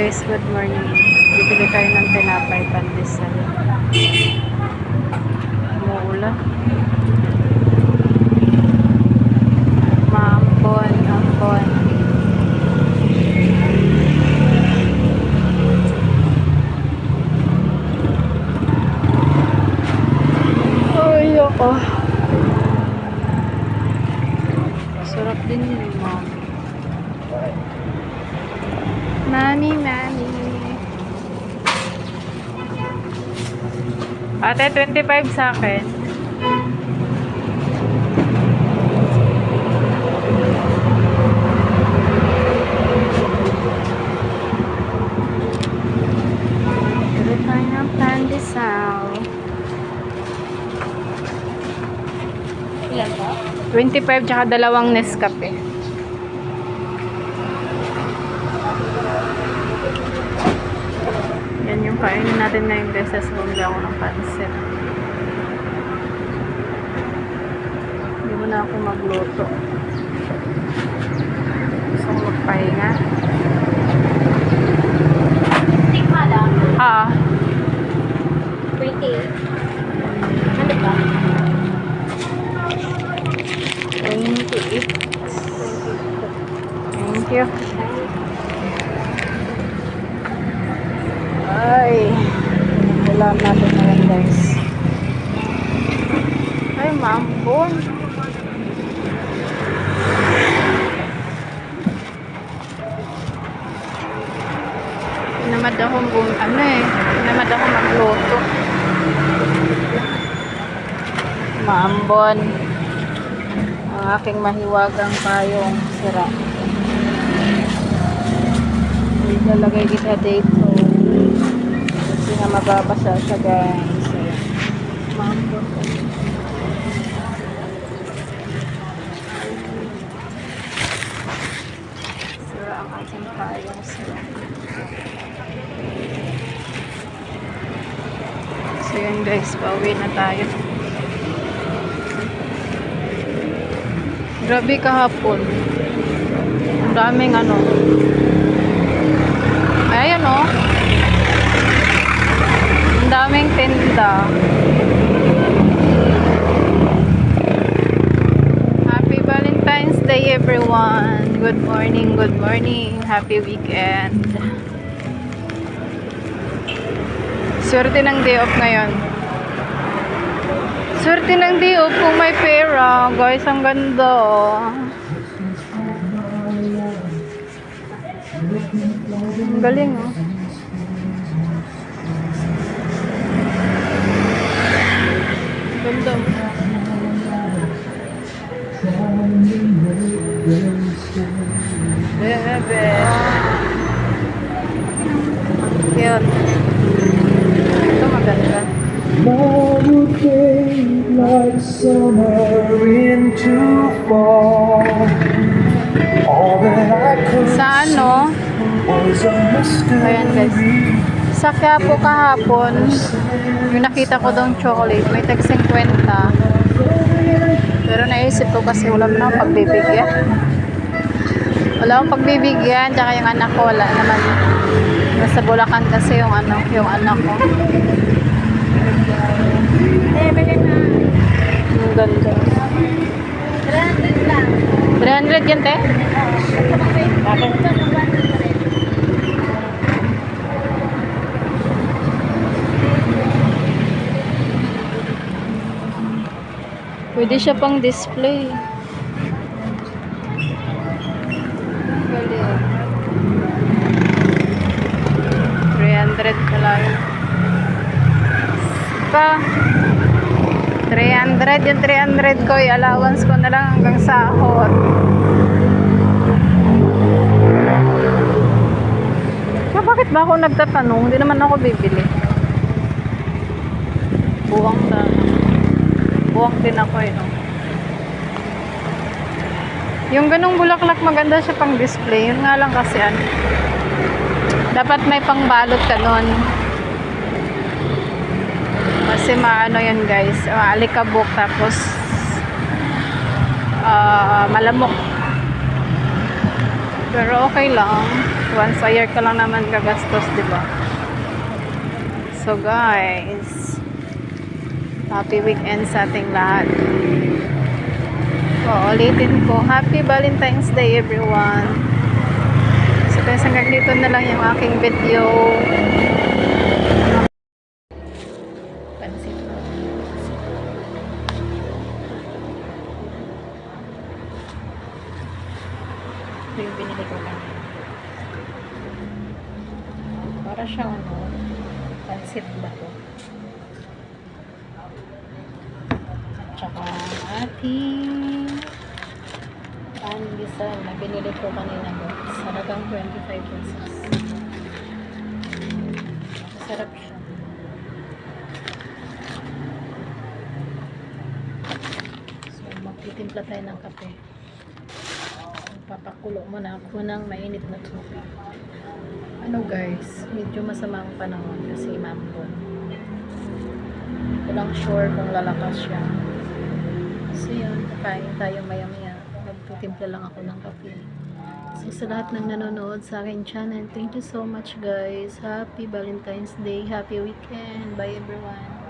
guys, good morning. Bibili tayo ng tinapay pandesal. Umuulan. Maampon, ampon. Ay, ako. Sarap din yun, mom. Nani. Ate, 25 sa akin. Pero tayo ng pandesal. Ilan ba? 25 tsaka dalawang Nescafe. Yan yung kainin natin ngayong beses. Bumili ako ng pansit. Hindi mo na ako magluto. Gusto ko magpahinga. Tikma lang. 28. Ano ba? 28. Thank you. Ay, wala natin ngayon guys. Ay, mampon. Tinamad ako tinamad ako magluto. Maambon. Ang aking mahiwagang payong sira. Ilalagay kita dito. Kasi nga mababasa siya guys. Maambon. Sira ang aking payong sira. So yun guys, pauwi na tayo. Grabe kahapon. Ang daming ayan ang daming tinda. Happy Valentine's Day everyone. Good morning, good morning. Happy weekend. Swerte ng day off ngayon. Swerte ng day off kung may pera. Guys, ang ganda. Ang galing, Ganda. Bebe. Cute. Ito maganda. Love would fade like summer into fall. All that I could Sa was a ayan guys. mystery. Sa Quiapo kahapon, yung nakita ko doon chocolate, may tag 50. Pero naisip ko kasi wala na akong pagbibigyan. Wala akong pagbibigyan, tsaka yung anak ko wala naman. Nasa Bulacan kasi yung anak ko. Ang ganda. 300 lang. 300 yan, te? Pwede siya pang display. Galing. 300 na lang. Pa 300 yung 300 ko, allowance ko na lang hanggang sahod. Bakit ba ako nagtatanong? Hindi naman ako bibili. Buwang din ako no? Yung ganung bulaklak maganda siya pang display. Yun nga lang kasi dapat may pangbalot ka nun. Kasi yan guys, alikabok tapos malamok. Pero okay lang. Once a year ka lang naman gagastos, di ba? So guys, happy weekend sa ating lahat. Ulitin ko, happy Valentine's Day everyone. So guys, hanggang dito na lang yung aking video. Pansit mo. Ito yung binili ko kanina. Para siyang ano, pansit ba to? Tsaka ating pandesal na binili ko kanina guys. Halagang 25 pesos. Masarap siya. So, magtitimpla tayo ng kape. Papakulo muna ako ng mainit na tubig. Ano guys, medyo masama ang panahon kasi mambon. Walang sure kung lalakas siya. So yun, kakain tayo maya maya. Magtitimpla lang ako ng kape. So sa lahat ng nanonood sa akin channel, thank you so much guys. Happy Valentine's Day, happy weekend. Bye everyone.